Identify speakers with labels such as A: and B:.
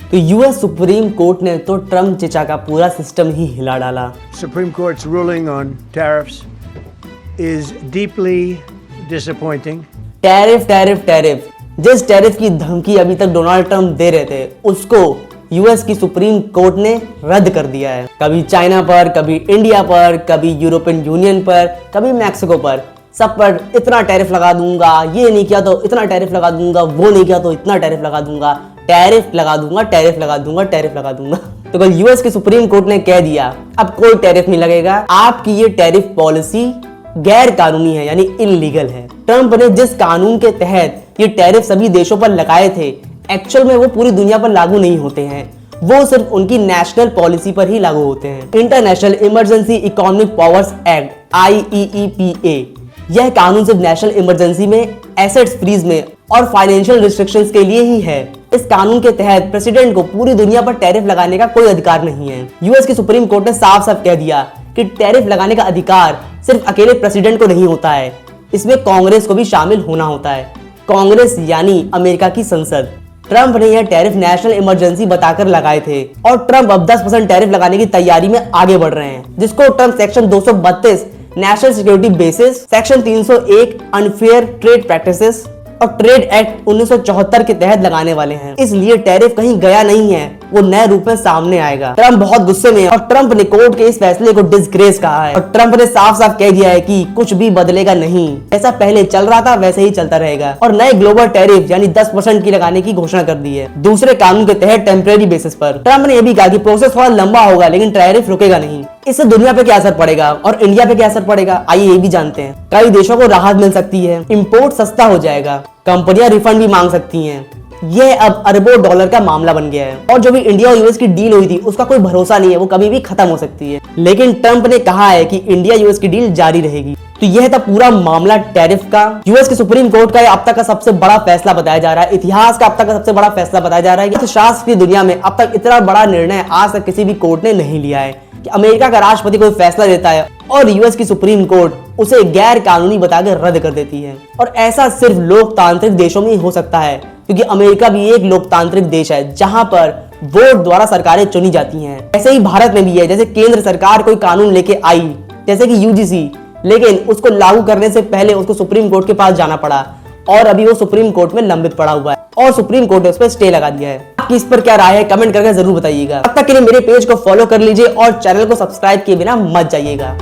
A: तो US supreme court ने तो ट्रम्प चचा का पूरा सिस्टम ही हिला डाला।
B: Supreme Court's ruling on tariffs is deeply disappointing.
A: Tariff जिस टैरिफ की धमकी अभी तक डोनाल्ड ट्रंप दे रहे थे उसको यूएस की सुप्रीम कोर्ट ने रद्द कर दिया है। कभी चाइना पर, कभी इंडिया पर, कभी यूरोपियन यूनियन पर, कभी मैक्सिको पर, सब पर इतना टैरिफ लगा दूंगा, ये नहीं किया तो इतना टैरिफ लगा दूंगा, वो नहीं किया तो इतना टैरिफ लगा दूंगा, टैरिफ लगा दूंगा, टैरिफ लगा दूंगा, टैरिफ लगा दूंगा। तो कल यूएस की सुप्रीम कोर्ट ने कह दिया अब कोई टैरिफ नहीं लगेगा, आपकी ये टैरिफ पॉलिसी गैर कानूनी है, यानी इलीगल है। ट्रंप ने जिस कानून के तहत ये टैरिफ सभी देशों पर लगाए थे एक्चुअल में वो पूरी दुनिया पर लागू नहीं होते हैं, वो सिर्फ उनकी नेशनल पॉलिसी पर ही लागू होते हैं। International emergency economic powers act IEEPA, यह कानून सिर्फ नेशनल इमरजेंसी में, एसेट्स फ्रीज में और फाइनेंशियल रिस्ट्रिक्शंस के लिए ही है। इस कानून के तहत प्रेसिडेंट को पूरी दुनिया पर टैरिफ लगाने का कोई अधिकार नहीं है। यूएस की सुप्रीम कोर्ट ने साफ साफ कह दिया कि टैरिफ लगाने का अधिकार सिर्फ अकेले प्रेसिडेंट को नहीं होता है, इसमें कांग्रेस को भी शामिल होना होता है। कांग्रेस यानी अमेरिका की संसद। ट्रंप ने यह टैरिफ नेशनल इमरजेंसी बताकर लगाए थे और ट्रंप अब 10% टैरिफ लगाने की तैयारी में आगे बढ़ रहे हैं, जिसको Trump section 232 national security basis, section 301 unfair trade practices और ट्रेड एक्ट 1974 के तहत लगाने वाले हैं। इसलिए टैरिफ कहीं गया नहीं है, वो नए रूप में सामने आएगा। ट्रंप बहुत गुस्से में है और ट्रंप ने कोर्ट के इस फैसले को डिसग्रेस कहा है और ट्रंप ने साफ साफ कह दिया है कि कुछ भी बदलेगा नहीं, ऐसा पहले चल रहा था वैसे ही चलता रहेगा। और नए ग्लोबल टैरिफ यानी 10% की लगाने की घोषणा कर दी है दूसरे कानून के तहत टेम्परेरी बेसिस पर। ट्रंप ने यह भी कहा कि प्रोसेस थोड़ा लंबा होगा लेकिन टैरिफ रुकेगा नहीं। इससे दुनिया पे क्या असर पड़ेगा और इंडिया पे क्या असर पड़ेगा, आइए ये भी जानते हैं। कई देशों को राहत मिल सकती है, इंपोर्ट सस्ता हो जाएगा, कंपनियां रिफंड भी मांग सकती हैं। यह अब अरबों डॉलर का मामला बन गया है और जो भी इंडिया और यूएस की डील हुई थी उसका कोई भरोसा नहीं है, वो कभी भी खत्म हो सकती है। लेकिन ट्रंप ने कहा है कि इंडिया यूएस की डील जारी रहेगी। तो यह था पूरा मामला टैरिफ का। यूएस की सुप्रीम कोर्ट का अब तक का सबसे बड़ा फैसला बताया जा रहा है, इतिहास का अब तक का सबसे बड़ा फैसला बताया जा रहा है कि शास्त्र की दुनिया में अब तक इतना बड़ा निर्णय आज तक किसी भी कोर्ट ने नहीं लिया है कि अमेरिका का राष्ट्रपति कोई फैसला देता है और यूएस की सुप्रीम कोर्ट उसे गैर कानूनी बताकर रद्द कर देती है। और ऐसा सिर्फ लोकतांत्रिक देशों में ही हो सकता है, क्योंकि अमेरिका भी एक लोकतांत्रिक देश है जहां पर वोट द्वारा सरकारें चुनी जाती हैं। ऐसे ही भारत में भी है, जैसे केंद्र सरकार कोई कानून लेके आई जैसे कि यूजीसी, लेकिन उसको लागू करने से पहले उसको सुप्रीम कोर्ट के पास जाना पड़ा और अभी वो सुप्रीम कोर्ट में लंबित पड़ा हुआ है और सुप्रीम कोर्ट ने उस पर स्टे लगा दिया है। आपकी इस पर क्या राय है कमेंट करके जरूर बताइएगा। तब तक के लिए मेरे पेज को फॉलो कर लीजिए और चैनल को सब्सक्राइब किए बिना मत जाइएगा।